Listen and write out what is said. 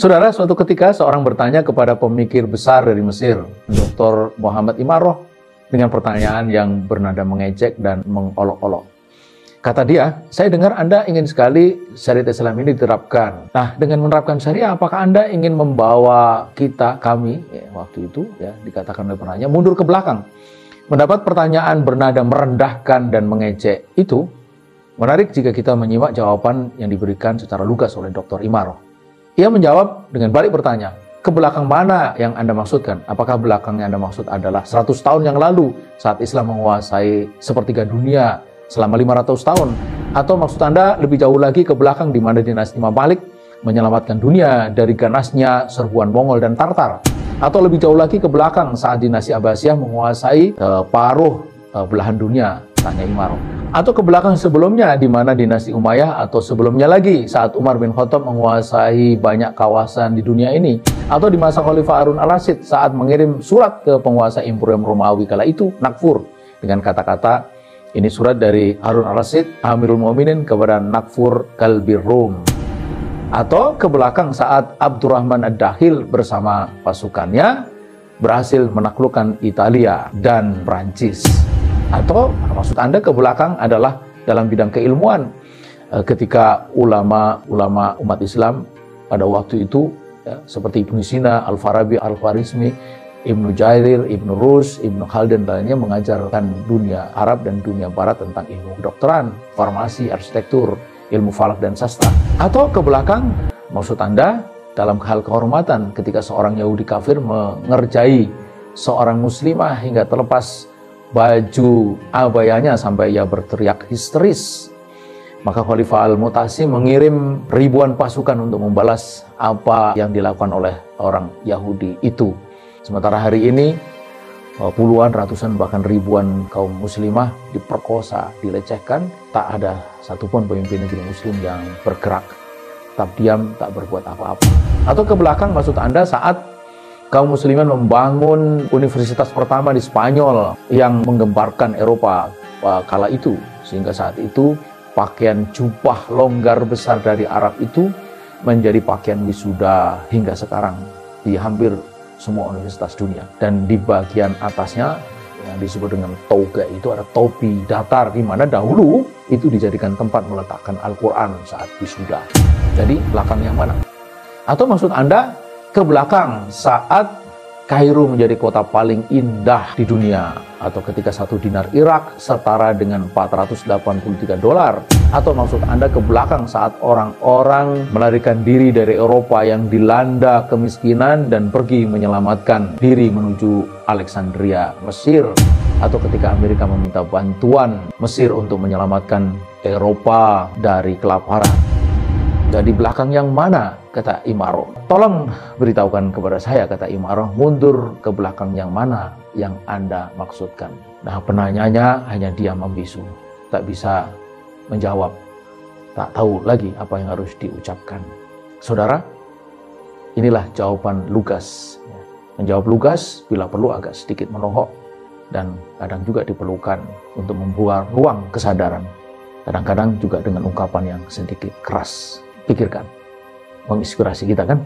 Saudara, suatu ketika seorang bertanya kepada pemikir besar dari Mesir, Dr. Muhammad Imaroh, dengan pertanyaan yang bernada mengejek dan mengolok-olok. Kata dia, saya dengar Anda ingin sekali syariat Islam ini diterapkan. Nah, dengan menerapkan syariah, apakah Anda ingin membawa kami, waktu itu dikatakan oleh penanya, mundur ke belakang? Mendapat pertanyaan bernada merendahkan dan mengejek itu, menarik jika kita menyimak jawaban yang diberikan secara lugas oleh Dr. Imaroh. Ia menjawab dengan balik bertanya, ke belakang mana yang Anda maksudkan? Apakah belakang yang Anda maksud adalah 100 tahun yang lalu saat Islam menguasai sepertiga dunia selama 500 tahun? Atau maksud Anda lebih jauh lagi ke belakang di mana dinasti Mamalik menyelamatkan dunia dari ganasnya serbuan Mongol dan Tartar? Atau lebih jauh lagi ke belakang saat dinasti Abbasiyah menguasai paruh belahan dunia? Tanya Imaroh. Atau ke belakang sebelumnya di mana dinasti Umayyah, atau sebelumnya lagi saat Umar bin Khattab menguasai banyak kawasan di dunia ini, atau di masa Khalifah Harun al-Rasyid saat mengirim surat ke penguasa Imperium Romawi kala itu, Nakfur, dengan kata-kata, ini surat dari Harun al-Rasyid, Amirul Mu'minin kepada Nakfur Kalbir Rum. Atau ke belakang saat Abdurrahman ad-Dakhil bersama pasukannya berhasil menaklukkan Italia dan Prancis. Atau maksud Anda ke belakang adalah dalam bidang keilmuan, ketika ulama-ulama umat Islam pada waktu itu seperti Ibnu Sina, Al-Farabi, Al-Khwarizmi, Ibnu Jairir, Ibnu Rus, Ibnu Khaldun dan lainnya mengajarkan dunia Arab dan dunia Barat tentang ilmu kedokteran, farmasi, arsitektur, ilmu falak dan sastra. Atau ke belakang maksud Anda dalam hal kehormatan ketika seorang Yahudi kafir mengerjai seorang muslimah hingga terlepas baju abayanya sampai ia berteriak histeris. Maka Khalifah Al-Mu'tasim mengirim ribuan pasukan untuk membalas apa yang dilakukan oleh orang Yahudi itu. Sementara hari ini puluhan, ratusan, bahkan ribuan kaum muslimah diperkosa, dilecehkan. Tak ada satupun pemimpin negeri muslim yang bergerak, tetap diam, tak berbuat apa-apa. Atau ke belakang maksud Anda saat kaum muslimin membangun universitas pertama di Spanyol yang menggemparkan Eropa kala itu. Sehingga saat itu pakaian jubah longgar besar dari Arab itu menjadi pakaian wisuda hingga sekarang di hampir semua universitas dunia. Dan di bagian atasnya yang disebut dengan toga itu ada topi datar, di mana dahulu itu dijadikan tempat meletakkan Al-Quran saat wisuda. Jadi belakang yang mana? Atau maksud Anda ke belakang saat Kairo menjadi kota paling indah di dunia, atau ketika 1 dinar Irak setara dengan $483, atau maksud Anda ke belakang saat orang-orang melarikan diri dari Eropa yang dilanda kemiskinan dan pergi menyelamatkan diri menuju Alexandria, Mesir, atau ketika Amerika meminta bantuan Mesir untuk menyelamatkan Eropa dari kelaparan. Jadi belakang yang mana? Kata Imaroh. Tolong beritahukan kepada saya, kata Imaroh, mundur ke belakang yang mana yang Anda maksudkan. Nah, penanyanya hanya diam membisu, tak bisa menjawab, tak tahu lagi apa yang harus diucapkan. Saudara, inilah jawaban lugas. Menjawab lugas bila perlu agak sedikit menohok, dan kadang juga diperlukan untuk membuat ruang kesadaran. Kadang-kadang juga dengan ungkapan yang sedikit keras. Pikirkan, menginspirasi kita kan?